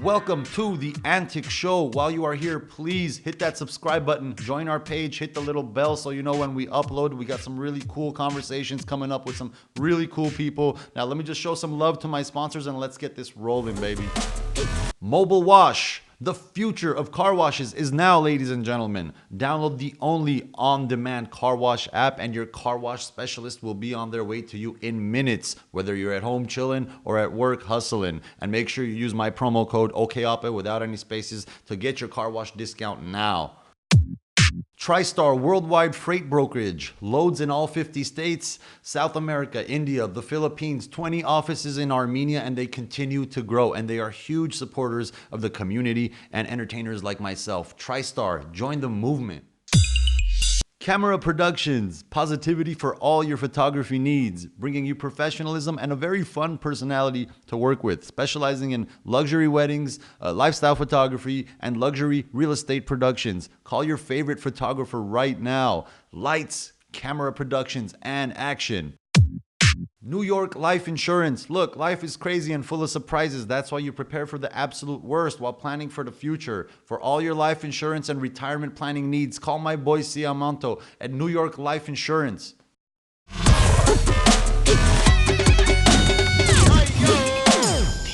Welcome to the Antic Show. While you are here, please hit that subscribe button, join our page, hit the little bell so you know when we upload. We got some really cool conversations coming up with some really cool people. Now, let me just show some love to my sponsors and let's get this rolling, baby. MobileWash. The future of car washes is now, ladies and gentlemen. Download the only on-demand car wash app and your car wash specialist will be on their way to you in minutes, whether you're at home chilling or at work hustling. And make sure you use my promo code OKAPA without any spaces to get your car wash discount now. Tristar Worldwide Freight Brokerage, loads in all 50 states, South America, India, the Philippines, 20 offices in Armenia, and they continue to grow. And they are huge supporters of the community and entertainers like myself. Tristar, join the movement. Camera Productions, positivity for all your photography needs, bringing you professionalism and a very fun personality to work with, specializing in luxury weddings, lifestyle photography, and luxury real estate productions. Call your favorite photographer right now. Lights, Camera Productions, and action. New York Life Insurance. Look, life is crazy and full of surprises. That's why you prepare for the absolute worst while planning for the future. For all your life insurance and retirement planning needs, call my boy Siamanto at New York Life Insurance. The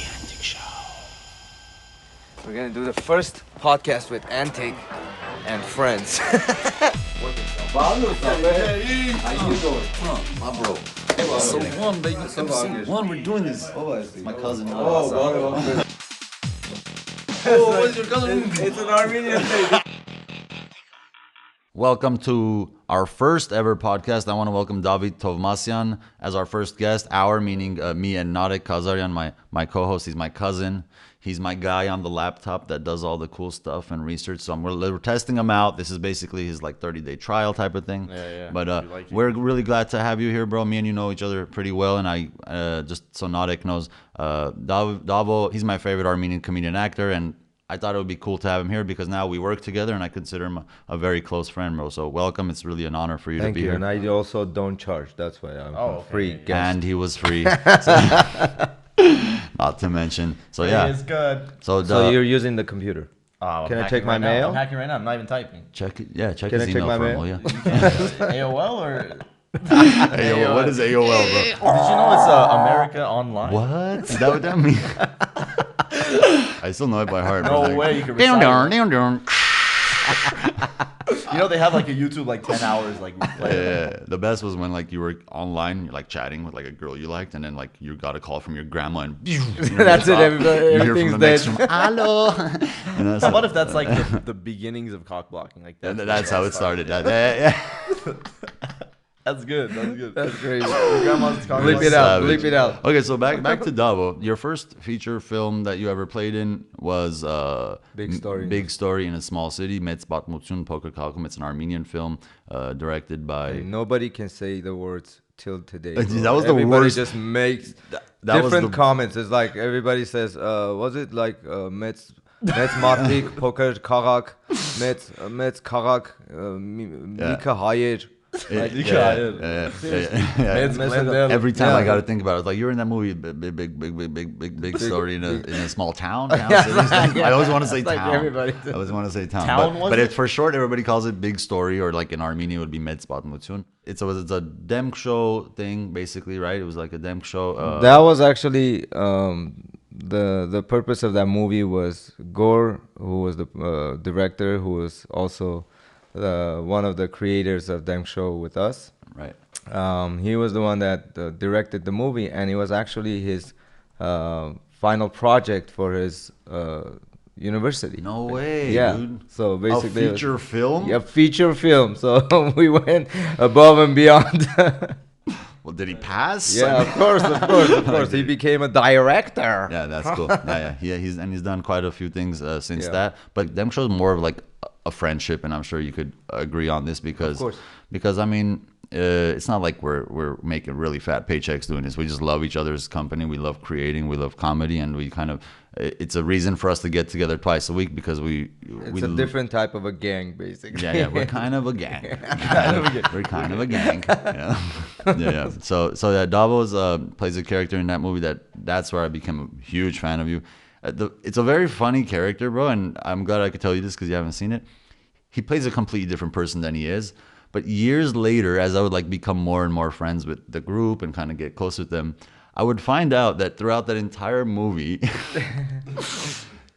Antic Show. We're gonna do the first podcast with Antic and friends. How you doing? My bro. So one, baby. So one, we're doing this. My cousin. What's your cousin? It's an Armenian thing. Welcome to our first ever podcast. I want to welcome Davo Tovmasyan as our first guest. Our meaning me and Nareg Kazaryan, my co-host. He's my cousin. He's my guy on the laptop that does all the cool stuff and research. So we're testing him out. This is basically his like 30-day trial type of thing. Yeah. But we're really glad to have you here, bro. Me and you know each other pretty well. And I just so Nareg knows, Davo, he's my favorite Armenian comedian actor. And I thought it would be cool to have him here because now we work together and I consider him a very close friend, bro. So welcome. It's really an honor for you to be here. And I also don't charge. That's why I'm a free guest. And he was free. Not to mention. So Yeah, it's good. So you're using the computer. Oh, Can I check my mail? I'm hacking right now. I'm not even typing. check it. Yeah, check Can his I check email my for him, mail? will ya? AOL or? AOL. What is AOL, bro? Did you know it's America Online? What? Is that what that means? I still know it by heart. No bro. way you can Down, recite down, down, down. You know they have like a YouTube like 10 hours like replay. Yeah, the best was when like you were online, you're like chatting with like a girl you liked, and then like you got a call from your grandma, and That's it. Everything's dead. Hello. And that's How about if that's like the beginnings of cock blocking? Like that's how it started. Yeah. That's good. That's good. That's crazy. Your grandma's cock Bleep blocking. it out. Savage. Bleep it out. Okay, so back to Davo. Your first feature film that you ever played in was Big Story. Big Story in a Small City. Met Batmutsun Poker Kalkum. It's an Armenian film directed by. Nobody can say the words till today. That bro. was the Everybody worst. just makes That was different the- comments. It's like everybody says, was it like Mets Martik, Poker Karak, Mets Karak, Mika Hayer. Yeah. Every time I got to think about it, it's like you're in that movie, big story in a small town. I always want to say Like town. everybody I always want to say town. Town, but was but it? it's for short, everybody calls it Big Story, or like in Armenia it would be Medspat Mutsun. It's a Demq show thing, basically, right? It was like a Demq show. That was actually the purpose of that movie was Gore, who was the director, who was also one of the creators of Demq Show with us. Right. He was the one that directed the movie, and it was actually his final project for his university. No way, Yeah. dude. So basically, A feature film? Yeah, feature film. So we went above and beyond. Well, did he pass? Yeah, of course. He became a director. Yeah, that's cool. He's done quite a few things since Yeah. that. But Demq Show is more of like a friendship, and I'm sure you could agree on this because I mean, it's not like we're making really fat paychecks doing this. We just love each other's company. We love creating. We love comedy, and we kind of it's a reason for us to get together twice a week because It's a different type of a gang, basically. Yeah, we're kind of a gang. We're kind of a gang. Yeah. So Davos plays a character in that movie that's where I became a huge fan of you. It's a very funny character, bro, and I'm glad I could tell you this because you haven't seen it. He plays a completely different person than he is. But years later, as I would like become more and more friends with the group and kind of get close with them, I would find out that throughout that entire movie,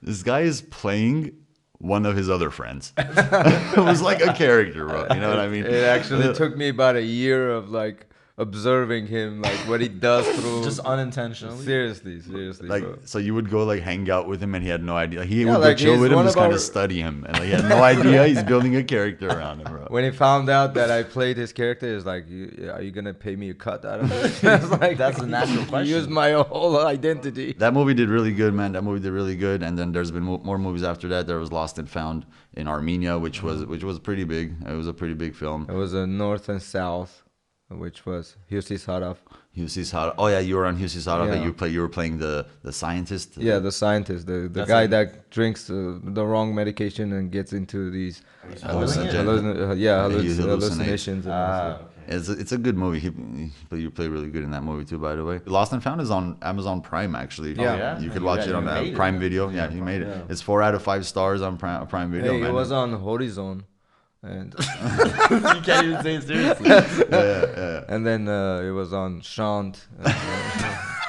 this guy is playing one of his other friends. It was like a character, bro. You know what I mean? It actually took me about a year of like observing him, like what he does through. Just unintentionally. Seriously, Like, bro. so you would go like hang out with him and he had no idea. He Yeah, would like, go chill he's with him, one just of kind our- of study him. And like, he had no idea he's building a character around him, bro. When he found out that I played his character, he's like, "Are you gonna pay me a cut out of it?" I was like, That's a natural question. You used my whole identity. That movie did really good, man. That movie did really good. And then there's been more movies after that. There was Lost and Found in Armenia, which was pretty big. It was a pretty big film. It was a North and South, which was Husi Saraf. Husi Saraf. Oh yeah, you were on Husi Saraf. Yeah. You were playing the scientist. Yeah, the scientist, the That's guy it. that drinks the wrong medication and gets into these He hallucinations. And stuff. It's a good movie. You play really good in that movie too, by the way. Lost and Found is on Amazon Prime, actually. Yeah. yeah? You could You watch got- it on you made it. Prime Video. Yeah, you made it. It's 4 out of 5 stars on Prime Video. Hey, man. it was on Horizon, and You can't even say it seriously. and then it was on Shant.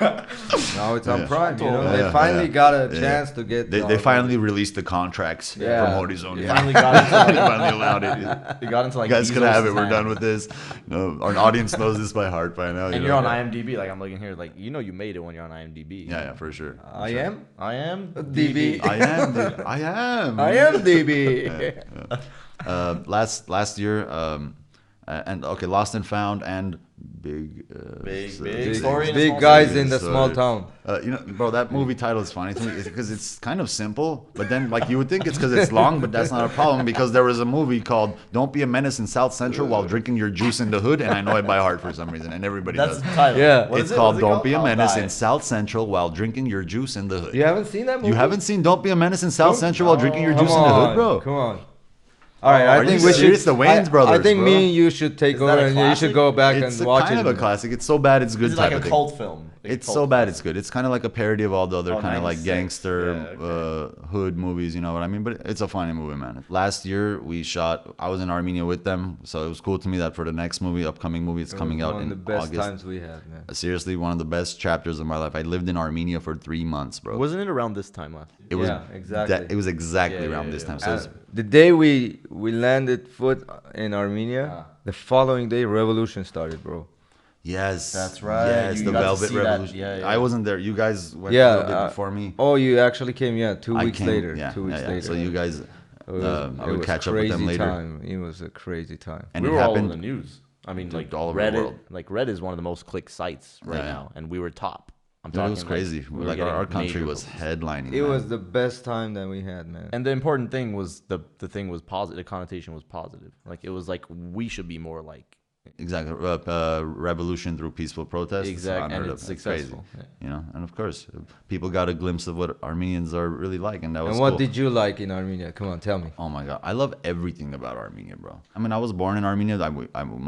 Now it's on Prime. You know, Yeah, they finally got a yeah. chance to get. They finally released the contracts Yeah. from Horizon. You finally got into They finally allowed it. You got into like You guys can Bezos' have it. We're hand. done with this. No, our audience knows this by heart by now. And you're on IMDb. Like I'm looking here. Like you know you made it when you're on IMDb. Yeah, for sure. I am I am DB. I am. Dude. I am. I am DB. Last year, and okay, Lost and Found and Big Big story in a Big small guys city. in the small town. Bro, that movie title is funny to me because it's kind of simple, but then like you would think it's because it's long, but that's not a problem because there was a movie called "Don't Be a Menace in South Central While Drinking Your Juice in the Hood," and I know it by heart for some reason, and everybody That's does. the title. Yeah. What is It's it? called What's it "Don't Be a I'll Menace die. in South Central While Drinking Your Juice in the Hood." You haven't seen that movie? You haven't seen "Don't Be a Menace in South Central While Drinking Your Come Juice in the Hood," on, bro? Come on. All right, Are I think you we serious? should. The Wayans I brothers, think bro. me and you should take Is over, that a and you should classic? go back It's and watch kind it. of a classic. It's so bad it's good It's type like of a thing. cult film. It's so bad it's good. It's kind of like a parody of all the other Oh, kind of like 96. gangster Yeah, okay. hood movies, you know what I mean? But it's a funny movie, man. Last year we shot. I was in Armenia with them, so it was cool to me that for the next upcoming movie, it's coming out One in of the best August. times we had, man. Seriously, one of the best chapters of my life. I lived in Armenia for 3 months, bro. Wasn't it around this time last year? It was Yeah, exactly. It was exactly Yeah, around yeah, this yeah. time. So it was, The day we landed foot in Armenia, the following day revolution started, bro. yes, That's right. Yes, You the got to Velvet see that. Revolution. Yeah, yeah. I wasn't there. You guys went Yeah, a little bit before me. Oh, you actually came, 2 I weeks came, later. Yeah, 2 weeks yeah. later. So you guys, It was, I would was catch up with them crazy later. Time. It was a crazy time. And we it were all happened. over the news. I mean, Dude, like all over the Reddit. world. Like Reddit is one of the most clicked sites right Yeah, yeah. now, and we were top. I'm Dude, it talking was crazy. we were Like getting our country major was votes. headlining. It man. was the best time that we had, man. And the important thing was the thing was positive. The connotation was positive. Like it was like we should be more like exactly revolution through peaceful protest. exactly, and unheard it's of. successful. Crazy. You know, and of course, people got a glimpse of what Armenians are really like, and that was And what cool. did you like in Armenia? Come on, tell me. Oh my god, I love everything about Armenia, bro. I mean, I was born in Armenia.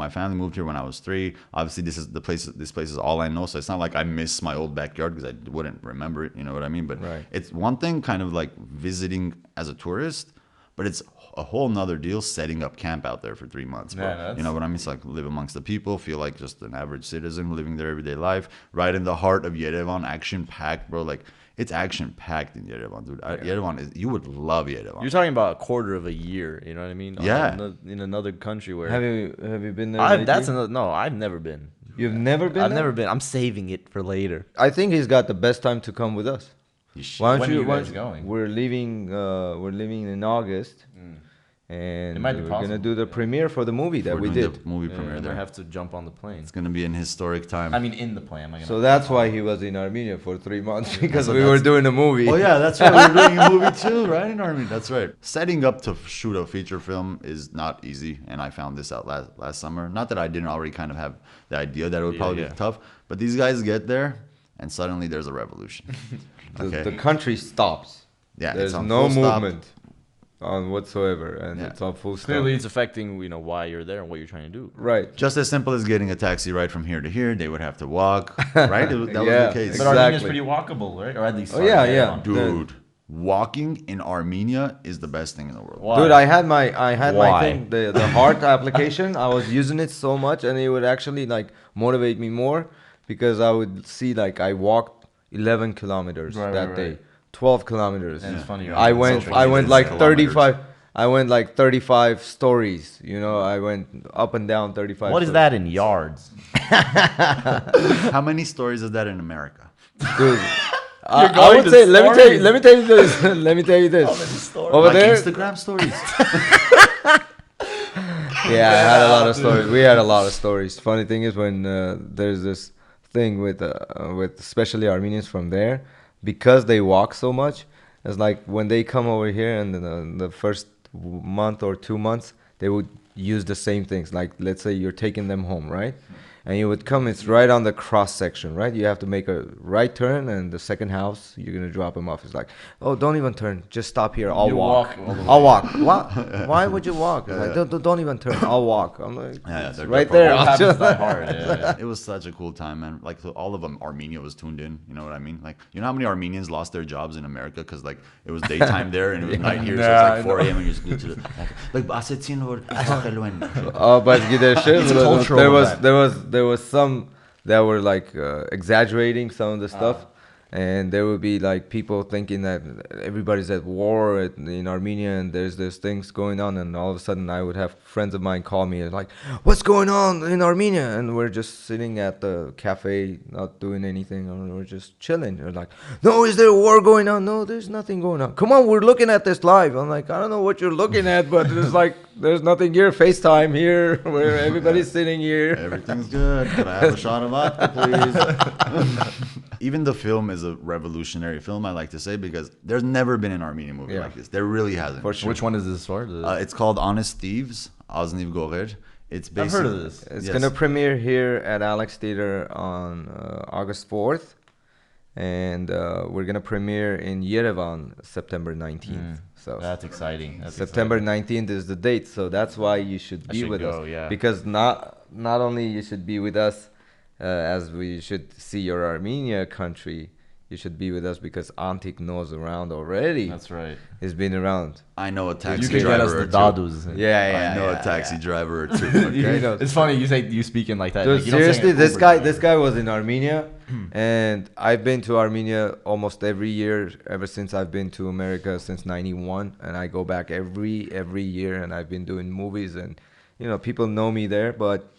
My family moved here when I was 3. Obviously, this is the place. This place is all I know. So it's not like I miss my old backyard because I wouldn't remember it. You know what I mean? But Right. it's one thing, kind of like visiting as a tourist, but it's a whole nother deal setting up camp out there for 3 months, bro. Yeah, that's- You know what I mean? It's like live amongst the people, feel like just an average citizen living their everyday life, right in the heart of Yerevan, action packed, bro. Like it's action packed in Yerevan, dude. Yerevan is. You would love Yerevan. You're talking about a quarter of a year. You know what I mean? Yeah. In another country where Have you been there? That's lately? another. No, I've never been. You've never been. I've there? never been. I'm saving it for later. I think he's got the best time to come with us. You should- Why don't When are you? you why guys don't- going? We're leaving. We're leaving in August, and It might be we're gonna possible. do the premiere for the movie that We're we doing did. the movie Yeah, premiere I there. might have to jump on the plane. It's gonna be an historic time. I mean, in the plane. Am I gonna? So that's why he was in Armenia for 3 months because So we were that's- doing a movie. oh yeah, that's right. We're doing a movie too, right? In Armenia, that's right. Setting up to shoot a feature film is not easy, and I found this out last summer. Not that I didn't already kind of have the idea that it would Yeah, probably yeah. be tough, but these guys get there, and suddenly there's a revolution. The country stops. Yeah, There's it's on no full stop. movement. on whatsoever, and Yeah. it's all full stop. Clearly, it's affecting why you're there and what you're trying to do. Right. Just as simple as getting a taxi ride from here to here. They would have to walk, right? That was Yeah. the case. But Armenia's Exactly. pretty walkable, right? Or at least. Oh, yeah, starting yeah. on. Dude, walking in Armenia is the best thing in the world. Why? Dude, I had my Why? thing, the heart application. I was using it so much, and it would actually like motivate me more because I would see like I walked 11 kilometers Right, that right, day, right. 12 kilometers. And it's funny. I right? went So funny. I went It's like kilometers. 35. I went like 35 stories. You know, I went up and down 35. What is stories. that in yards? How many stories is that in America? Dude? You're I going would to say. Let me stories. tell you this. Let me tell you this. Over Like there, Instagram stories. yeah, I had a lot of stories. We had a lot of stories. Funny thing is when there's this thing with especially Armenians from there, because they walk so much. It's like when they come over here and the first month or 2 months, they would use the same things. Like let's say you're taking them home, right? And you would come, it's right on the cross section, right? You have to make a right turn, and the second house, you're going to drop them off. It's like, oh, don't even turn. Just stop here. I'll You walk. walk all the way. I'll walk. What? Why would you walk? Like, don't even turn. I'll walk. I'm like, Yeah, it's they're right probably- there. What I'll happens just- that hard? Yeah. It was such a cool time, man. Like so all of them, Armenia was tuned in. You know what I mean? Like, you know how many Armenians lost their jobs in America because like it was daytime there and it was night here, so Yeah, it's like 4 a.m. and you're just glued to the like. Basetin or Oh, but It's cultural there with that. there was some that were like exaggerating some of the stuff, and there would be like people thinking that everybody's at war in Armenia and there's things going on, and all of a sudden I would have friends of mine call me and like, what's going on in Armenia? And we're just sitting at the cafe not doing anything, and we're just chilling. They're like, no, is there a war going on? No, there's nothing going on. Come on, we're looking at this live. I'm like, I don't know what you're looking at, but it's like there's nothing here. FaceTime here where everybody's sitting here. Everything's good. Could I have a shot of vodka, please? Even the film is a revolutionary film, I like to say, because there's never been an Armenian movie Yeah. like this. There really hasn't. For sure. Which one is this for? It's called Honest Thieves, Azniv Gorer. It's I've basically, heard of this. It's Yes. gonna premiere here at Alex Theater on August 4th, and we're gonna premiere in Yerevan September 19th. So That's exciting. That's September 19th is the date, so that's why you should I be should with go, us. yeah. Because not only you should be with us, as we should see your Armenia country, you should be with us because Antic knows around already. That's right. He's been around. I know a taxi You can get us driver the or two. dadus. Yeah, I know a taxi driver or two. Okay? know. It's funny you speaking like that. Dude, Like, you don't say seriously, an this Uber guy driver. was in Armenia, and I've been to Armenia almost every year ever since I've been to America since '91, and I go back every year, and I've been doing movies, and people know me there, but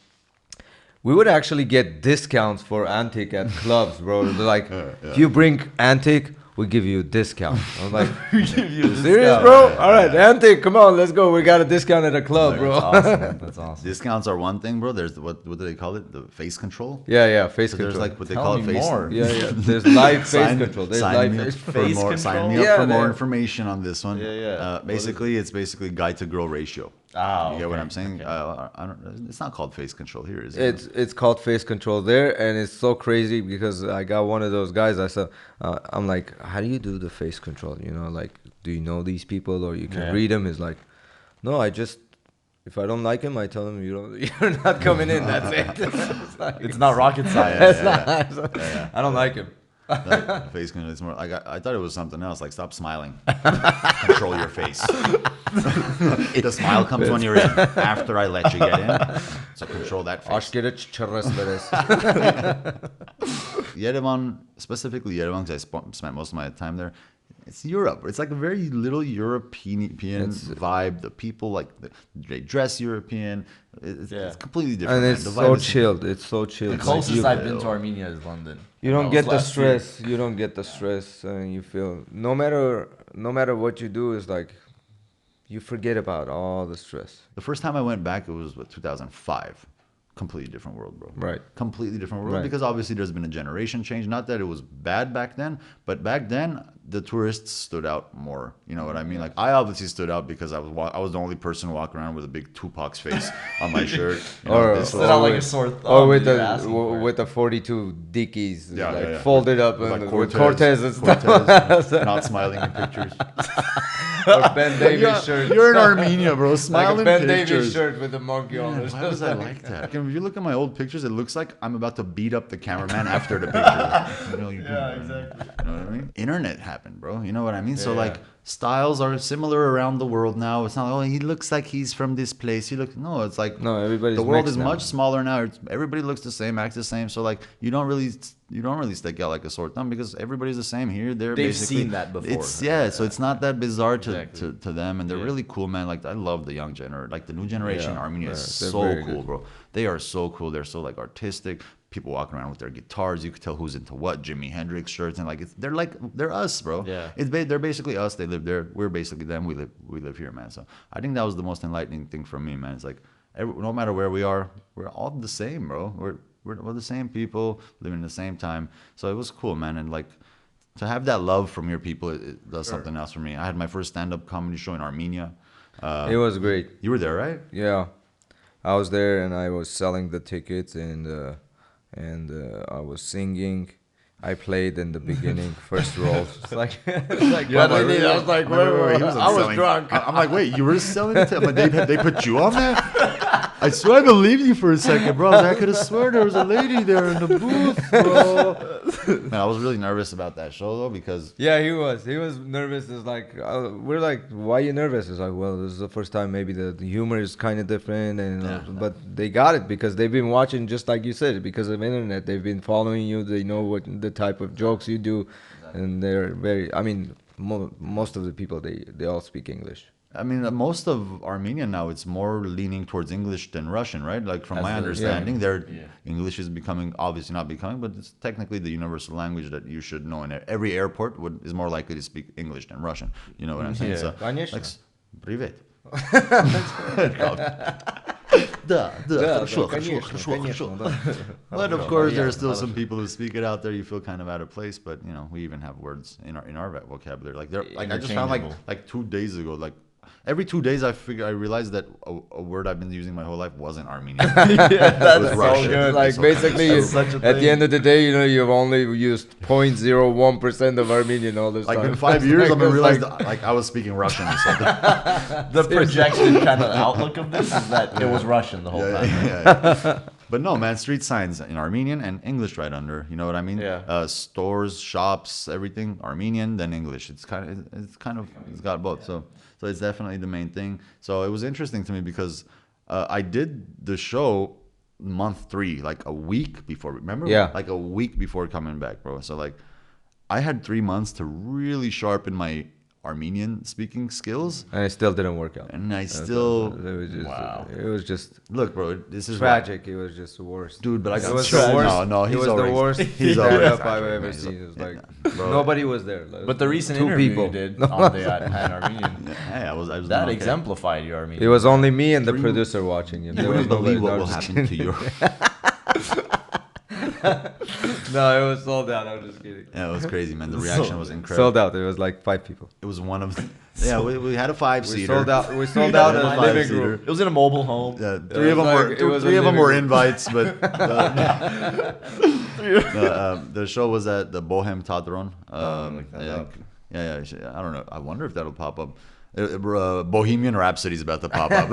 we would actually get discounts for Antic at clubs, bro. They're like, if you bring Antic, we give you a discount. I'm like, We give you a serious, discount. bro? All right, Antic, come on, let's go. We got a discount at a club, That's bro. awesome. That's awesome. Discounts are one thing, bro. There's what do they call it? The face control. Yeah, face So control. there's like what they Tell call it me face. more. Yeah. There's live face Sign- control. There's sign live me up face for Face more. control? Sign me up Yeah, for more there. information on this one. Yeah, yeah. What is Basically, it's basically guy to girl ratio. Ah, You get what okay, I'm saying? okay. I don't. It's not called face control here, is it? It's called face control there, and it's so crazy because I got one of those guys. I said, I'm like, how do you do the face control? Like, do you know these people or you can Yeah. read them? He's like, no, I just if I don't like him, I tell him you're not coming in. That's it. It's not rocket science. I don't like him. Like, face control. It's more like I thought it was something else. Like stop smiling. Control your face. The smile comes when you're in. After I let you get in, so control that face. Aşkere çırrız veririz. Yerevan, specifically Yerevan, because I spent most of my time there. It's Europe. It's like a very little European vibe. The people they dress European. It's completely different. And man. it's The so vibe is- chilled. It's so chilled. The Like, closest I've been to Armenia is London. You don't That get was the last year. stress. You don't get the stress, and you feel no matter what you do is like you forget about all the stress. The first time I went back, it was 2005. Completely different world, bro. Right. Completely different world Right. because obviously there's been a generation change. Not that it was bad back then, but back then the tourists stood out more. You know what I mean? Like I obviously stood out because I was the only person walking around with a big Tupac's face on my shirt. You know, Or- this Stood was- out like a sore thumb. Or with that you're the asking for. with the 42 Dickies, Yeah, like yeah, yeah. folded up Like and with Cortez and stuff. Cortez, not smiling in pictures. Or Ben Davies shirt. You're in Armenia, bro. Like Smiling a Ben pictures. Davies shirt with the monkey on Man, it. why was I like that? Like, if you look at my old pictures, it looks like I'm about to beat up the cameraman after the picture. You know, exactly. You know what I mean? Internet happened, bro. You know what I mean? So Yeah. like styles are similar around the world now. It's not, oh, he looks like he's from this place. No, it's like No, everybody's the world mixed is now. much smaller now. Everybody looks the same, acts the same. So like you don't really stick out like a sore thumb because everybody's the same here. They're They've basically, seen that before. So it's not that bizarre to, Exactly. to them, and they're Yeah. really cool, man. Like I love the young generation, like the new generation in Yeah, Armenia yeah, is they're so very cool, good. bro. They are so cool. They're so like artistic. People walking around with their guitars. You could tell who's into what. Jimi Hendrix shirts and like they're us, bro. Yeah. They're basically us. They live there. We're basically them. We live here, man. So I think that was the most enlightening thing for me, man. It's like no matter where we are, we're all the same, bro. We're the same people living in the same time. So it was cool, man. And like to have that love from your people, it does something else for me. I had my first stand-up comedy show in Armenia. It was great. You were there, right? Yeah, I was there and I was selling the tickets and I was singing. I played in the beginning, first role. It's like, Yeah, I was like, wait, I was drunk. I'm like, wait, you were selling it? But they put you on there? I swear I believed you for a second, bro. I could have sworn there was a lady there in the booth, bro. Man, I was really nervous about that show though because Yeah, he was nervous. It's like we're like, why are you nervous? It's like, well, this is the first time. Maybe the humor is kind of different, and but they got it because they've been watching, just like you said, because of internet. They've been following you. They know what the type of jokes you do, and they're very. I mean, most of the people they all speak English. I mean, most of Armenia now, it's more leaning towards English than Russian, right? Like from my That's understanding, English is becoming, obviously not becoming, but it's technically the universal language that you should know. And every airport is more likely to speak English than Russian. You know what I'm saying? Yeah. So, Конечно. like, привет. Да, хорошо. But of course, there are still some people who speak it out there. You feel kind of out of place, but you know, we even have words in our vocabulary. Like I just found like 2 days ago, like every 2 days I realized that a word I've been using my whole life wasn't Armenian. That's was so Russian. good. Like So- basically, That's such a at the thing. end of the day, you've only used 0.01% of Armenian all this Like time. in 5 years, Like, I'm gonna it's realize like- that, like I was speaking Russian or something. The projection kind of outlook of this is that it was Russian the whole time. Yeah. But no, man, street signs in Armenian and English right under. You know what I mean? Yeah. Stores, shops, everything Armenian, then English. It's got both. So it's definitely the main thing. So it was interesting to me because I did the show month 3, like a week before. Remember? Yeah. Like a week before coming back, bro. So like I had 3 months to really sharpen my Armenian speaking skills, and it still didn't work out. and I still It was just look, bro. This is tragic. It was just the worst. dude. But I got It was tragic. the worst. No, he's it was already, the worst He's already stand-up I've exaggerating, ever man. He's seen. It was like bro. nobody was there. Like, But the recent 2 interview people. you did on the Armenian, Hey, I was that doing okay. exemplified your Armenian. It was only me and the producer watching him. You There was wouldn't believe nobody. what No, will I'm just happen to kidding. your. No, it was sold out. I'm just kidding. Yeah, it was crazy, man. The reaction was incredible. Sold out. It was like 5 people. It was one of. Yeah, we had a 5-seater. We sold out. We sold out Yeah, a it was living 5-seater. room. It was in a mobile home. Yeah, It three of was them like- were it was a three of them were living room. invites, but the show was at the Bohem Tadron. look that up. Yeah. I don't know. I wonder if that'll pop up. Bohemian Rhapsody's about to pop up.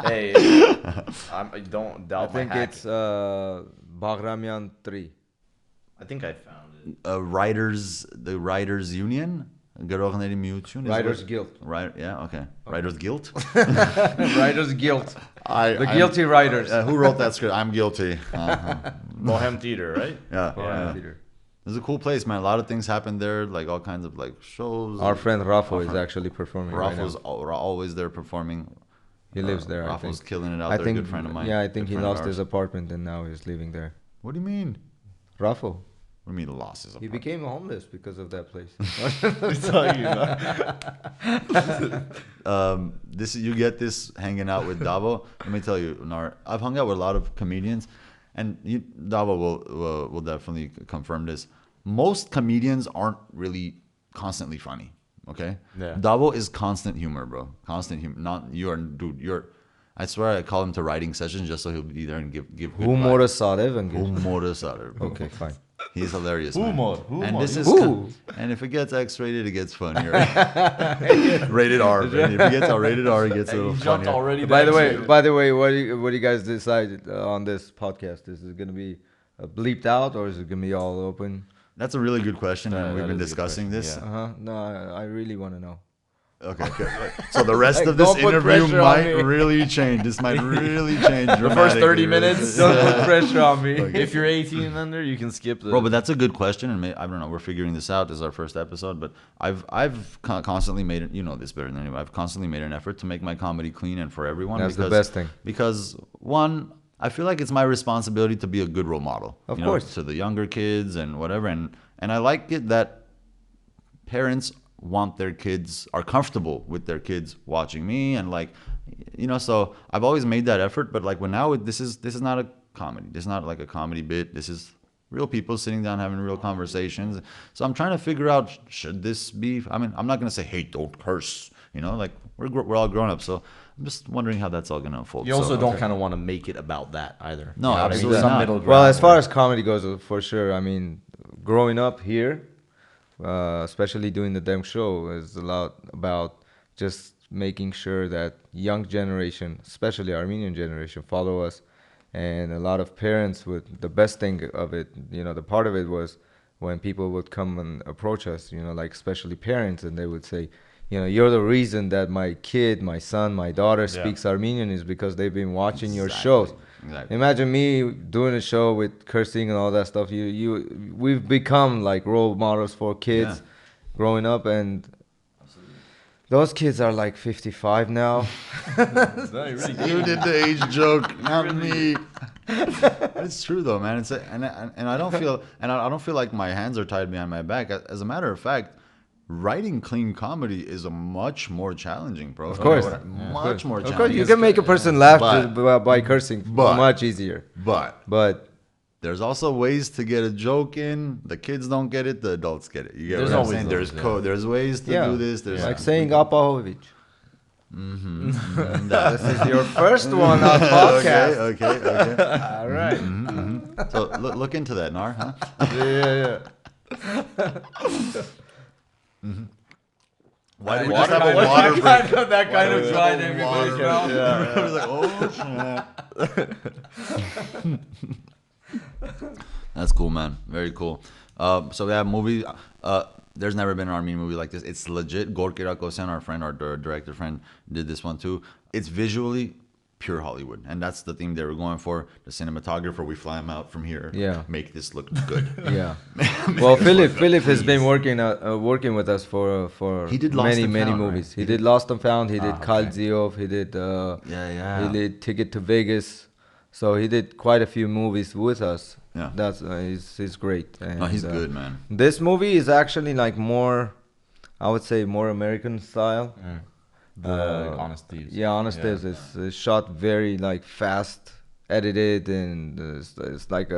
Hey, don't I doubt my think hack. it's Bagramian 3. I think I found it. The Writers Union. Գրողների միություն is Writers what- Guild. Right, yeah, okay. Writers Guild. Writers Guild. The I'm- guilty writers. Who wrote that script? I'm guilty. Uh-huh. Bohem Theater, right? Yeah. Yeah. Theater. It's a cool place, man. A lot of things happen there, like all kinds of like shows. Our friend Rafa is actually performing right Rafa's now. always there performing. He lives there, I Rafa's think. killing it out I there. think, Good friend of mine. yeah, I think Good he friend of lost his ours. apartment and now he's living there. What do you mean? Rafa. What do you mean lost his He apartment? became homeless because of that place. You get this hanging out with Davo. Let me tell you, Nar, I've hung out with a lot of comedians, and Davo will definitely confirm this. Most comedians aren't really constantly funny. Okay. Yeah. Davo is constant humor, bro. Constant humor. Not you're, dude. I swear I call him to writing sessions just so he'll be there and give good Humor vibes. Sarev Humor Sarev, bro. Okay, fine. He's hilarious. Humor, Man. And humor. this is Ooh. and if it gets X-rated, it gets funnier. Rated R. And if it gets rated R, it gets a little He jumped funnier. already. By the way, what do you guys decide on this podcast? Is it gonna be bleeped out or is it gonna be all open? That's a really good question, and we've that been is a good discussing question, this. yeah. No, I really want to know. Okay, good. So the rest Like, of this don't put interview pressure on might me. really change. This might really change. The first 30 minutes. Don't put pressure on me. If you're 18 and under, you can skip the. Bro, but that's a good question, and I don't know. We're figuring this out. This is our first episode, but I've constantly made it. You know this better than anyone. I've constantly made an effort to make my comedy clean and for everyone. That's the best thing. Because one, I feel like it's my responsibility to be a good role model. Of you know, course. to the younger kids and whatever, and I like it that parents want their kids are comfortable with their kids watching me and like, you know, so I've always made that effort. But like when now this is not a comedy. This is not like a comedy bit. This is real people sitting down having real conversations. So I'm trying to figure out, should this be, I mean, I'm not going to say, hey, don't curse, you know, like we're all grown up. So I'm just wondering how that's all going to unfold. you also So, don't kind of want to make it about that either. No, You know what I mean? absolutely Some not. middle ground Well, as far where- as comedy goes, for sure. I mean, growing up here, especially doing the Demq show, is a lot about just making sure that young generation, especially Armenian generation, follow us. And a lot of parents would, the best thing of it, you know, the part of it was when people would come and approach us, you know, like especially parents, and they would say, you know, you're the reason that my kid, my son, my daughter speaks Armenian is because they've been watching your shows. Exactly. Imagine me doing a show with cursing and all that stuff. We've become like role models for kids growing up, and those kids are like 55 now. You did the age joke, not me. It's true though, man. And I don't feel like my hands are tied behind my back. As a matter of fact, writing clean comedy is a much more challenging, bro. Of course. Much more challenging. Of course, you can make a person laugh But- by cursing much easier. But There's also ways to get a joke in. The kids don't get it, the adults get it. You get There's what I'm always saying? those, There's ways to do this. There's like saying Apahovic. Mm-hmm. This is your first one on podcast. Okay. All right. So look into that, Nar, huh? Yeah. Why do we just have a water break? that kind of dry in Water everybody's break. mouth. I was like, oh, snap. That's cool, man. Very cool. So we have movie. There's never been an Armenian movie like this. It's legit. Gorky Rakosyan, our friend, our director friend, did this one too. It's visually pure Hollywood, and that's the theme they were going for. The cinematographer, we fly him out from here. Yeah. Make this look good. Yeah. Well, Philip has been working with us for He did Lost many and Found, movies. right? He did Lost and Found. He did okay. Kaldziov. He did Yeah. he did Ticket to Vegas. So he did quite a few movies with us. Yeah. That's he's great. And, No, he's good, man. This movie is actually like more, I would say, more American style. The Honest Thieves. Yeah, Honest Thieves is shot very like fast, edited, and it's like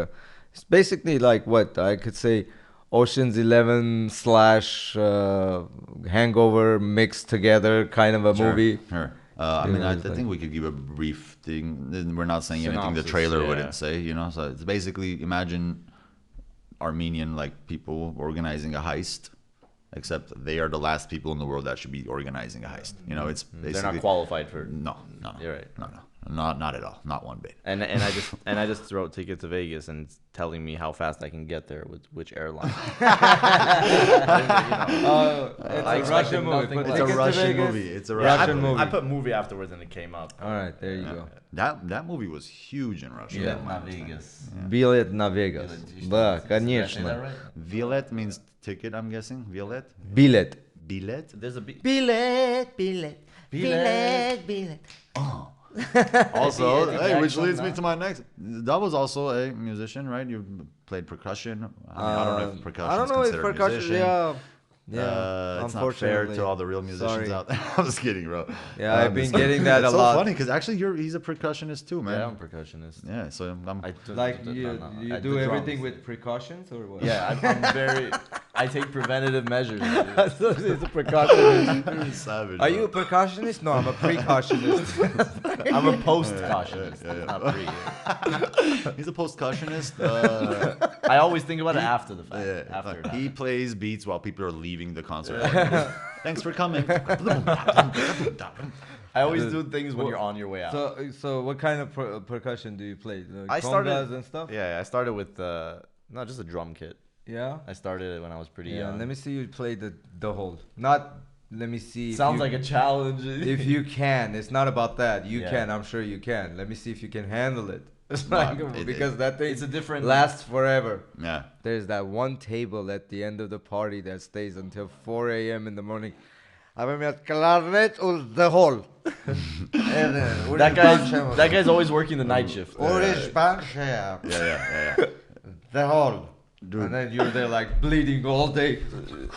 it's basically like what I could say, Ocean's 11 / Hangover mixed together kind of a movie. Sure. I mean, I it's like- think we could give a brief thing. We're not saying anything the Synopsis, trailer yeah. wouldn't say, you know. So it's basically, imagine Armenian like people organizing a heist, except they are the last people in the world that should be organizing a heist. You know, it's basically They're not qualified for. No. You're right. No, not at all, not one bit. And I just wrote Ticket to Vegas and it's telling me how fast I can get there with which airline. It's I a expected Russian movie. nothing Put less. It's a Ticket to Russian Vegas. movie. It's a Yeah, Russian Russian movie. I put movie afterwards and it came up. All right, there you go. That movie was huge in Russia. Yeah, from my understanding. Vegas. Билет на Vegas. Да, Is that конечно. right? Violet means ticket, I'm guessing. Violet? Билет. Billet? There's a Also, Yeah, hey, which yeah, leads me yeah. to my next. That was also a musician, right? You played percussion. I don't know if percussion. I don't know if considered percussion. musician. Yeah. It's not fair unfortunately. to all the real musicians Sorry. out there. I'm just kidding, bro. Yeah, I've been getting that it's a so lot. funny because actually he's a percussionist too, man. Yeah, I'm a percussionist. Yeah, so I'm I Like you I do the everything drums. with precautions or what? Yeah, I'm very. I take preventative measures. So he's a precautionist. You're savage. Are you a precautionist? No, I'm a precautionist. I'm a post-cautionist. Not pre. He's a post-cautionist. I always think about it after the fact. Yeah, After like, he plays beats while people are leaving the concert. Thanks for coming. I always do things when you're on your way out. So what kind of percussion do you play? I started congas and stuff. Yeah, I started with not just a drum kit. Yeah. I started it when I was pretty Yeah. young. Let me see you play the whole. Not. Let me see. Sounds like a challenge. If you can, it's not about that. You Yeah. can. I'm sure you can. Let me see if you can handle it. It's No, like because that thing it's a different lasts forever. Yeah. There's that one table at the end of the party that stays until 4 a.m. in the morning. Klarnet or the hall. That guy's always working the night shift. Yeah. The hall. Dude. And then you're there like bleeding all day.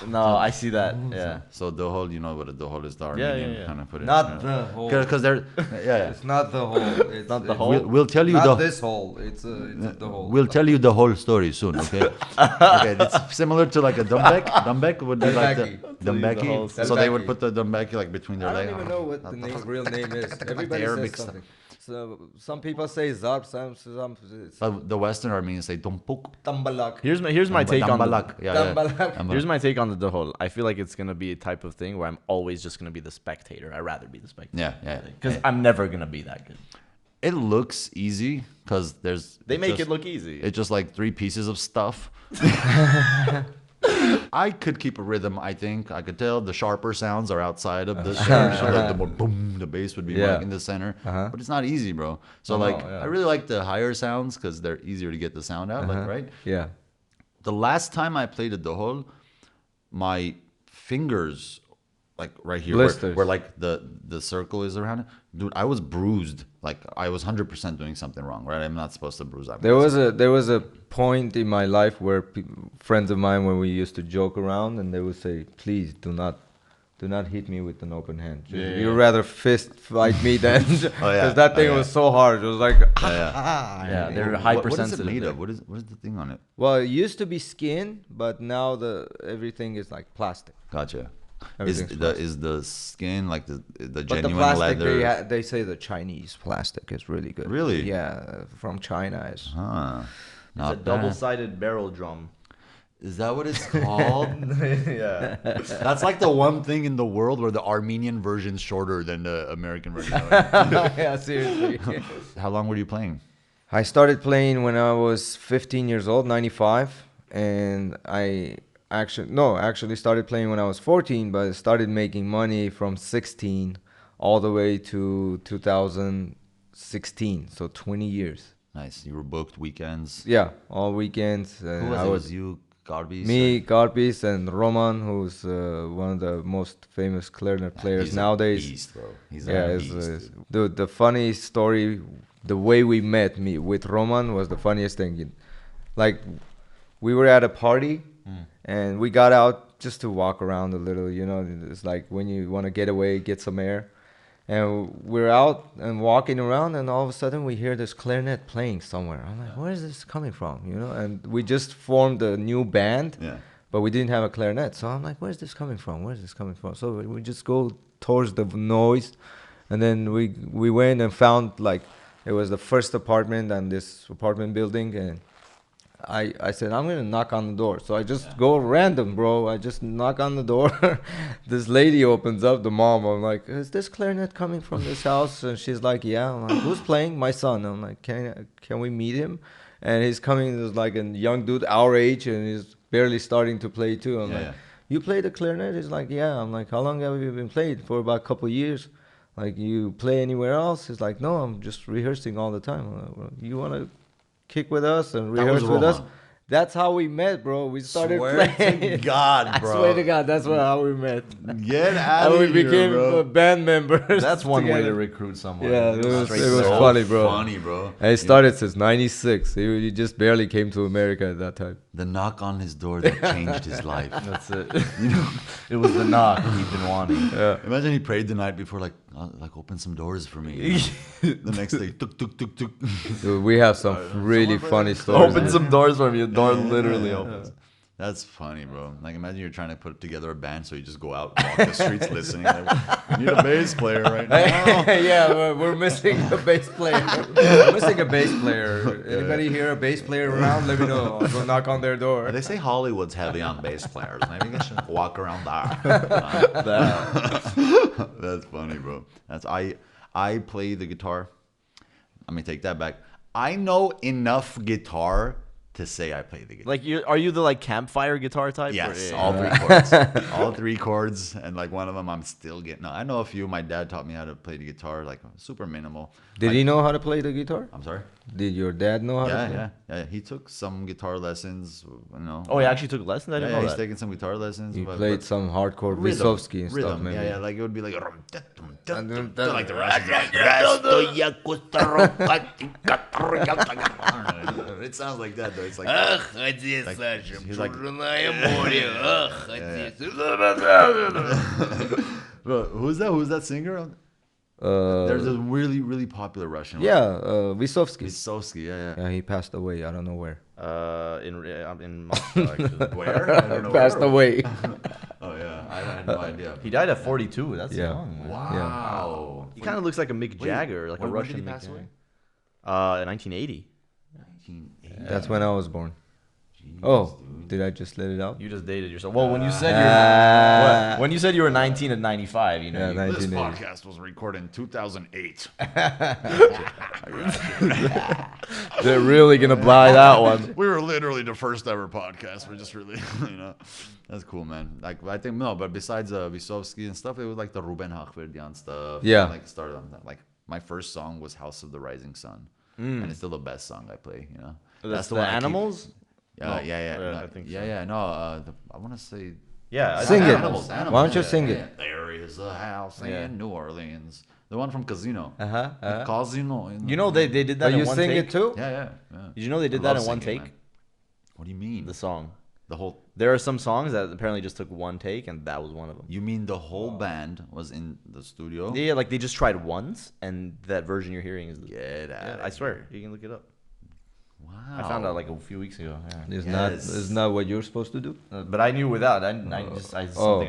No, I see that. Yeah. So the whole, you know what a whole is, the Armenian yeah. kind of put it. Not the hole. Because they're, yeah. It's not the hole. It's Not the it's- hole? We'll tell you Not the. this hole. It's the hole. We'll tell you the whole story soon, okay? Okay, it's similar to like a dumbek. Dumbek would be like the Tell you the whole dumbeki. So they would Dumbeki. put the dumbeki like between their I legs. don't even know what the real name is. Everybody Arabic says stuff. something. So some people say zarb, some But the Western Armenians say dumpuk. tambalak. Here's my take on the, Dambalak. Yeah. Dambalak. here's my take on the Dohol. I feel like it's gonna be a type of thing where I'm always just gonna be the spectator. I'd rather be the spectator. Yeah. Because I'm never gonna be that good. It looks easy because They make it look easy. It's just like 3 pieces of stuff. I could keep a rhythm, I think. I could tell the sharper sounds are outside of the center. So the more boom, the bass would be more Yeah. like in the center. Uh-huh. But it's not easy, bro. So, No, like, yeah. I really like the higher sounds because they're easier to get the sound out, like, right? Yeah. The last time I played a dohol, my fingers, like right here, Blisters. where like the circle is around it, dude, I was bruised. Like I was 100% doing something wrong, right? I'm not supposed to bruise. There was a point in my life where friends of mine, when we used to joke around, and they would say, "Please do not hit me with an open hand. You'd rather fist fight me than because that thing was so hard. It was like Yeah, they're What is it hypersensitive. made there. of? What is the thing on it? Well, it used to be skin, but now everything is like plastic. Gotcha. Everything's Is the skin like the But the genuine plastic, leather? they say the Chinese plastic is really good. Really? Yeah, from China. Huh. It's Not a bad. double-sided barrel drum. Is that what it's called? Yeah. That's like the one thing in the world where the Armenian version's shorter than the American version. Yeah, seriously. How long were you playing? I started playing when I was 15 years old, 95, and I actually started playing when I was 14, but I started making money from 16 all the way to 2016, so 20 years. Nice. You were booked weekends. Yeah, all weekends. Who was I it? Was you, Garbis? me, Garbis, and Roman, who's one of the most famous clarinet players He's nowadays. A beast, bro. He's Yeah, a it's, beast. the funny story, the way we met me with Roman was the funniest thing. Like, we were at a party and we got out just to walk around a little, you know. It's like when you want to get away, get some air. And we're out and walking around, and all of a sudden we hear this clarinet playing somewhere. I'm like, where is this coming from, you know? And we just formed a new band, Yeah. but we didn't have a clarinet. So I'm like, where's this coming from? Where's this coming from? So we just go towards the noise, and then we went and found, like, it was the first apartment on this apartment building, and I said, I'm gonna knock on the door. So I just go random, bro. I just knock on the door. This lady opens up, the mom. I'm like, is this clarinet coming from this house? And she's like, yeah. I'm like, who's playing? My son. I'm like, can we meet him? And he's coming, there's like a young dude our age, and he's barely starting to play too. I'm like, you play the clarinet? He's like, yeah. I'm like, how long have you been playing? For about a couple of years. Like, you play anywhere else? He's like, no, I'm just rehearsing all the time. I'm like, well, you want to kick with us and That was rehearse with us? Roman. That's how we met, bro. We started Swear playing. to God, bro. I swear to God, that's how we met. Get out And of we here, became bro. band members. That's one way to together. recruit someone. Yeah, it was Straight so to the funny, bro. Funny, bro. And it started since '96. He just barely came to America at that time. The knock on his door that changed his life. That's it. You know, it was the knock he'd been wanting. Imagine he prayed the night before, like open some doors for me. The next day, tuk tuk tuk tuk. Dude, we have some really funny stories. Open some doors for me. A door literally opens. That's funny, bro. Like, imagine you're trying to put together a band, so you just go out, walk the streets listening. Like, we need a bass player right now. Yeah, we're missing a bass player. We're missing a bass player. Anybody hear a bass player around? Let me know. I'll go knock on their door. They say Hollywood's heavy on bass players. Maybe you should walk around there. That's funny, bro. I play the guitar. Let me take that back. I know enough guitar to say I play the guitar. Like, are you the like campfire guitar type? Yes, or, all 3 chords. All 3 chords, and like one of them I'm still getting. I know a few. My dad taught me how to play the guitar, like super minimal. Did he know how to play the guitar? I'm sorry? Did your dad know how to play? Yeah. He took some guitar lessons, you know. Oh, he actually took lessons? I didn't know he's that. taking some guitar lessons. He played some hardcore Vysovsky and stuff, maybe. Yeah, like it would be like like the Russian. It sounds like that though. It's like he's like, bro, who's that singer? There's a really popular Russian one. Vysovsky. Vysovsky, Yeah, he passed away. I don't know where. In Moscow, actually. Where? I don't know Passed where. away. Oh yeah, I had no idea. He died at 42. That's young. Man. Wow. He kind of looks like a Mick Jagger, like a when Russian did he Mick pass away? Jagger. In 1980. 1980. That's when I was born. Jeez, Oh, dude. did I just let it out? You just dated yourself. Well, when you said when you said you were 19 at 95, you know. Yeah, This 1980. podcast was recorded in 2008. They're really gonna buy that one. We were literally the first ever podcast. We're just really, that's cool, man. Like, I think, no, but besides Vysovsky and stuff, it was like the Ruben Hakhverdian stuff. Yeah. Like, started on that. Like, my first song was House of the Rising Sun. And it's still the best song I play, you know? That's the one I keep- Animals? Yeah, No, yeah. I No, think so. yeah. No, I want to say. Yeah. Sing it. Animals. Why don't you sing it? There is a house Yeah. in New Orleans. The one from Casino. Uh-huh. Casino. You know they did that But in you one sing take? it too? Yeah. Did you know they did I that love in one singing, take? man. What do you mean? The song. The whole. There are some songs that apparently just took one take, and that was one of them. You mean the whole band was in the studio? Yeah, like they just tried once, and that version you're hearing is. Get out. Yeah, I swear, you can look it up. Wow. I found out like a few weeks ago. Yeah. It's not what you're supposed to do. But I knew without. Something I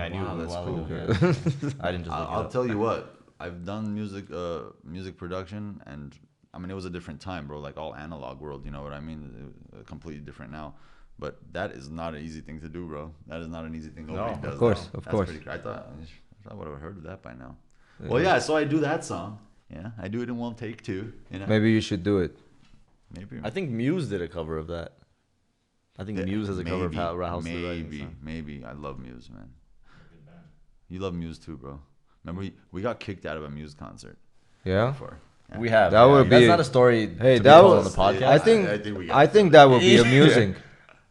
knew wow, a that's while cool. ago. Yeah. I didn't just look it I'll up. tell you what. I've done music production, and I mean it was a different time, bro. Like all analog world, you know what I mean? Completely different now. But that is not an easy thing to do, bro. That is not an easy thing. Nobody does. of course, now. of That's course. pretty I thought I would have heard of that by now. Well, yeah. So I do that song. Yeah, I do it in one take too. You know, Maybe you should do it. maybe. I think Muse did a cover of that. I think Muse has a cover of House of the Rising Sun. Maybe. I love Muse, man. You love Muse too, bro. Remember we got kicked out of a Muse concert Yeah. before. Yeah. We have. That would That's be- not a story. Hey, to be that told was on the podcast. I think I think we got I think that would be amusing.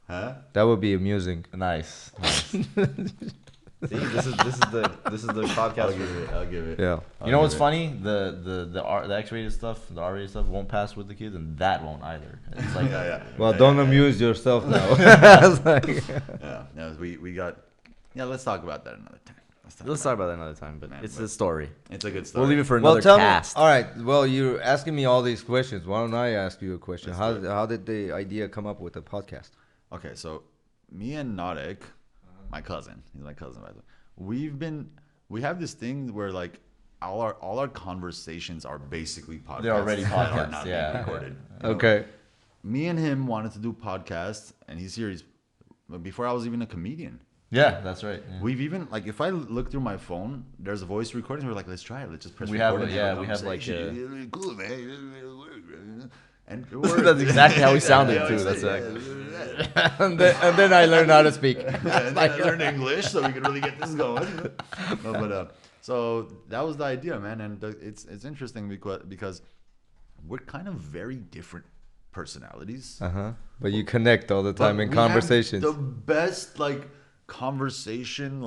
Huh? That would be amusing. Nice. See, this is the podcast. I'll give it. Yeah. You know what's funny? The X-rated stuff, the R-rated stuff won't pass with the kids, and that won't either. It's like Yeah. Well, don't amuse yourself now. Yeah. We got. Yeah, let's talk about that another time. let's talk about that another time. But Man, it's but- a story. It's a good story. We'll leave it for Well, another tell cast. me. All right. Well, you're asking me all these questions. Why don't I ask you a question? Let's do How did the idea come up with the podcast? Okay, so me and Nareg, my cousin, he's my cousin by the way. We have this thing where like all our conversations are basically podcasts. They're already that are podcasts, not yeah. being recorded. You know? Okay. Me and him wanted to do podcasts, and he's here. Before I was even a comedian. Yeah, that's right. Yeah. We've even like if I look through my phone, there's a voice recording. We're like, let's try it. Let's just press We have record. it, and yeah, a we have, like, conversation. It's really cool, man. And it worked. That's exactly how he sounded Yeah, too. it's That's like, it. and then I learned how to speak. and then I learned English so we could really get this going. No, but so that was the idea, man, and it's interesting because we're kind of very different personalities. But you connect all the time But in we have conversations. the best like conversation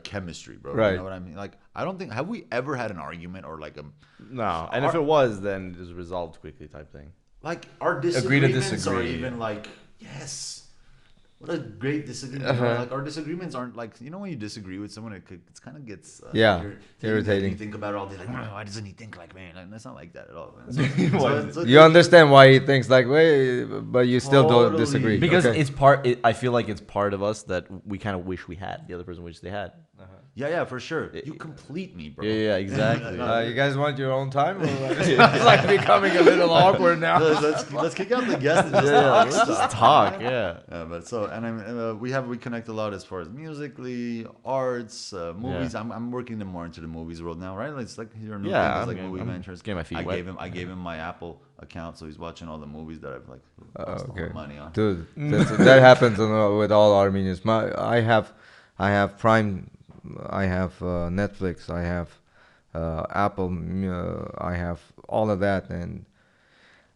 chemistry, bro. Right. You know what I mean? Like I don't think have we ever had an argument or like a No, and if it was, then it was resolved quickly type thing. like our Agree to disagreements are disagree. even like yes. What a great disagreement! You know, like our disagreements aren't like when you disagree with someone, it kind of gets Yeah. irritating. You think about it all day, like, why doesn't he think like me? Like, that's not like that at all, man. You understand why he thinks like way, but you still don't Totally. disagree. Because Okay. it's part. I feel like it's part of us that we kind of wish we had. The other person wishes they had. Yeah, for sure. You complete me, bro. Yeah, exactly. You guys want your own time? Or what? It's like becoming a little awkward now. Let's kick out the guest and just Yeah, talk let's stuff. just talk. Yeah. But so we connect a lot as far as musically, arts, movies. Yeah. I'm working them more into the movies world now, right? It's like your new Yeah, thing is like I'm movie getting- ventures. getting my feet wet. I gave him my Apple account, so he's watching all the movies that I've like lost Okay. money on. Dude, that happens with all Armenians. I have Prime, I have Netflix, I have Apple, I have all of that, and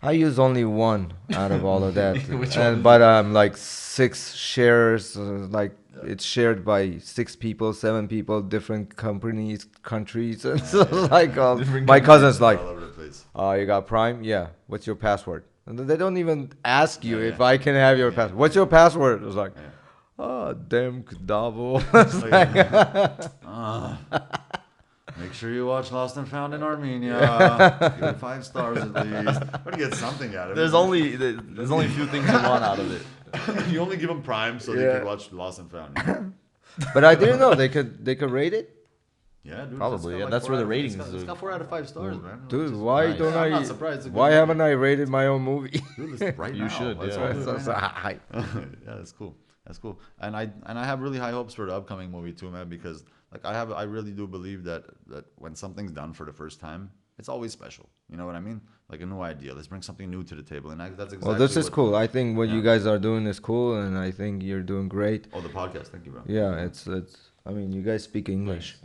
I use only one out of all of that. Which one? But like 6 shares, like it's shared by 6 people, 7 people, different companies, countries, and so like my cousin's like, All over the place. you got Prime? Yeah. What's your password? And they don't even ask you Yeah, if yeah. I can have your password. What's your password? It was like, Demq Davo. It's like, Make sure you watch Lost and Found in Armenia. Give it 5 stars at least. We're gonna get something out of it. There's only a few things you want out of it. You only give them Prime so they Yeah. can watch Lost and Found. but I didn't know they could rate it. Yeah, dude. Probably, it's got yeah. That's 4 where the out of- ratings It's is. got 4 out of 5 stars, man. Dude, Just- why nice. don't I'm I? not surprised. It's a good Why movie. haven't I rated my own movie? Dude, listen, right You now. should, That's yeah. what I'm doing So right now. Yeah, that's cool. That's cool. And I have really high hopes for the upcoming movie too, man, because like I really do believe that when something's done for the first time, it's always special. You know what I mean? Like a new idea. Let's bring something new to the table, and that's exactly. Well, this is what- cool. I think what you Yeah. guys are doing is cool, and I think you're doing great. Oh, the podcast. Thank you, bro. Yeah, it's. I mean, you guys speak English.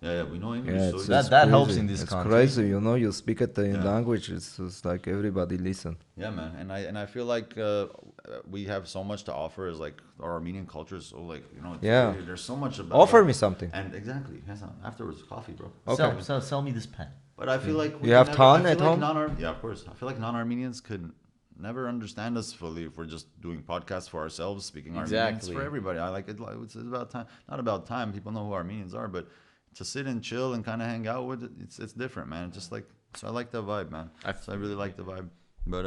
Yeah, we know English. Yeah, so it's, it's- it's That helps crazy. in this It's country. crazy, you know. You speak it in Yeah. language. It's like everybody listen. Yeah, man, and I feel like we have so much to offer. Is like our Armenian culture is so like it's Yeah. really- there's so much about. Offer it. me something. And exactly, yes, afterwards coffee, bro. Okay. Sell me this pen. But I feel like You have Tan I at feel like home? yeah, of course. I feel like non-Armenians could never understand us fully if we're just doing podcasts for ourselves, speaking Armenian. It's Exactly. for everybody. I like it. It's about time. Not about time. People know who Armenians are, but to sit and chill and kind of hang out with it, it's different, man. It's just like so. I like the vibe, man. So I really like the vibe. But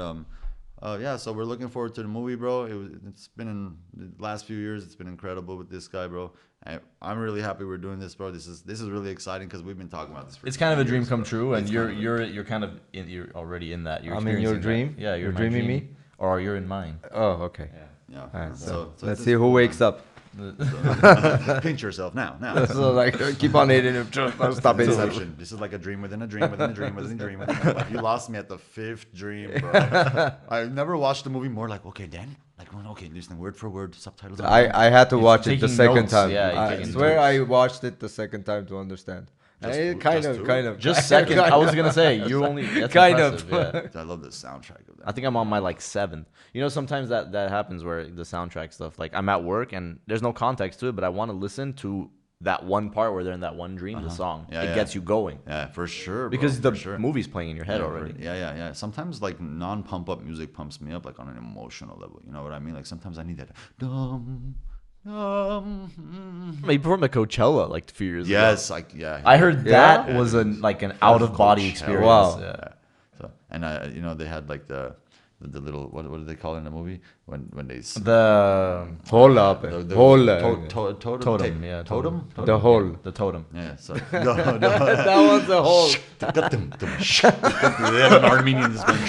yeah. So we're looking forward to the movie, bro. It's been in the last few years. It's been incredible with this guy, bro. I'm really happy we're doing this, bro. This is really exciting because we've been talking about this. For It's kind of a dream years, come bro. true, and It's you're kind of you're kind of you're already in that. You're I'm in your experiencing dream? that. Yeah, You're in my dreaming dream. me? Or you're in mine. Oh, okay. Yeah. Alright, so So let's it's see who cool, wakes man. up. Pinch yourself now. So like keep on hitting him. Just don't stop it. Inception. This is like a dream within a dream within a dream within a dream within a dream. Like, you lost me at the 5th dream, bro. I've never watched the movie more like, okay, then, like, okay, listening word for word, subtitles. I had to He's watch it the taking second notes. time. Yeah, he's I taking swear notes. I watched it the second time to understand. Just It two- kind just of, two? kind of, Just second. I was gonna say you only. That's Kind impressive, of. Yeah. I love the soundtrack of that. I think I'm on my like 7th. You know, sometimes that happens where the soundtrack stuff, like I'm at work and there's no context to it, but I want to listen to that one part where they're in that one dream, the song. Yeah, it yeah. gets you going Yeah, for sure. Bro, because for the sure. movie's playing in your head Yeah, already. Yeah. Sometimes like non-pump up music pumps me up like on an emotional level. You know what I mean? Like sometimes I need that. They performed at Coachella like a few years ago. Yes, like yeah. I heard Yeah? that was like an out of body Coachella. experience. Wow. Yeah. Yeah. So and they had like the little what do they call it in the movie when they The Hold up. the Hold totem totem, yeah, totem The hole. the totem. yeah so That was the hole. they have an Armenian that's going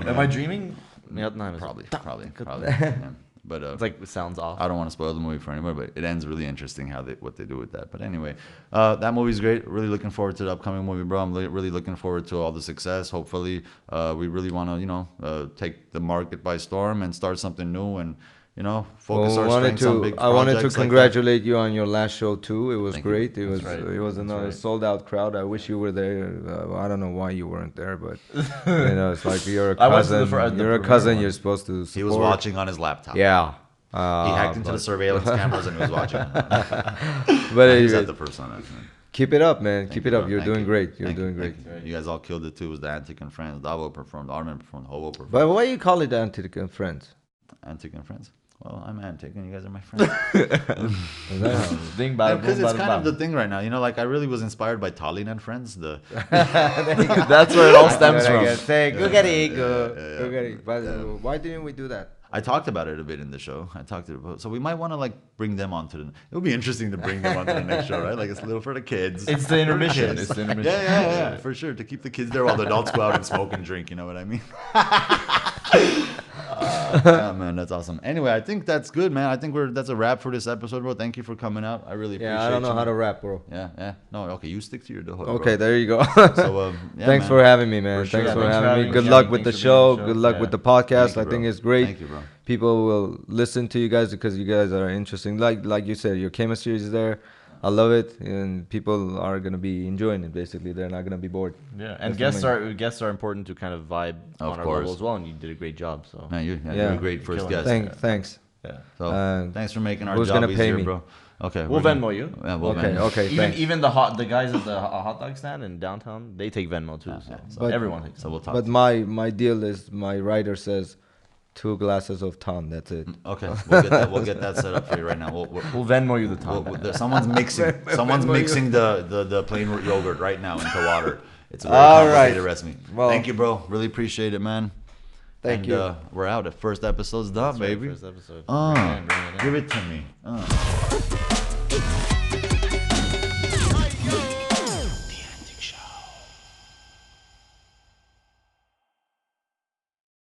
Am I dreaming? Yeah, no, probably yeah. But It's like it sounds off. I don't want to spoil the movie for anybody, but it ends really interesting what they do with that. But anyway, that movie's great. Really looking forward to the upcoming movie, bro. I'm really looking forward to all the success. Hopefully, we really want to, take the market by storm and start something new and, focus our strengths on big I wanted to projects like that. congratulate you on your last show too. It was Thank you. great. It was right. it was another right. sold out crowd. I wish you were there. I don't know why you weren't there, but it's like you're a I went to cousin. the the You're a premiere cousin. one. You're supposed to. He was support. watching on his laptop. Yeah. He hacked into the but surveillance cameras and he was watching. but He was anyway, at the first one. Actually. keep it up, man. Thank Keep you, it up. bro. You're Thank doing you. great. You're Thank you. doing great. Thank you. You guys all killed it too. It was the Antic and Friends. Davo performed. Armin performed. Hobo performed. But why you call it Antic and Friends? Antic and Friends. Well, I'm Antic, and you guys are my friends. Ding, bada, Because boom, it's bada, kind of the bam. thing right now. You know, like I really was inspired by Tallinn and Friends. That's where it all stems from. Say, go get it, go get it. But why didn't we do that? I talked about it a bit in the show. So we might want to like bring them onto the. It would be interesting to bring them onto the next show, right? Like it's a little for the kids. It's the intermission. Kids. It's the intermission. Yeah, for sure. To keep the kids there while the adults go out and smoke and drink. You know what I mean? Yeah, man, that's awesome. Anyway, I think that's good, man. I think that's a wrap for this episode, bro. Thank you for coming out. I really appreciate it. Yeah, I don't know how to rap, bro. Yeah. No, okay, you stick to your dojo. Okay, bro. there you go. So, thanks for having me, man. For sure. Thanks Yeah, for thanks for having me. having Good me. luck Yeah, with the thanks for being on show. the show. Good luck Yeah. with the podcast. Thank you, I think bro. it's great. Thank you, bro. People will listen to you guys because you guys are interesting. Like you said, your chemistry is there. I love it, and people are gonna be enjoying it. Basically, they're not gonna be bored. Yeah, and That's the guests are important to kind of vibe Of on our course. level as well, and you did a great job. So Man, you're Yeah. a great first Killing guest. Thanks. yeah, So thanks for making our who's job gonna pay easier, me? bro. Okay, we'll we're gonna- Venmo you. Yeah, we'll Okay, Venmo. okay. Even Thanks. the guys at the hot dog stand in downtown, they take Venmo too. So But- everyone takes. So we'll talk. But my deal is my writer says 2 glasses of ton. That's it. Okay, we'll get that set up for you right now. We'll Venmo you the time. Someone's mixing the plain yogurt right now into water. It's a very All complicated right. recipe. Well- Thank you, bro. Really appreciate it, man. Thank you. We're out. The first episode's done, That's right, baby. first episode. Uh, Bring it in. give it to me.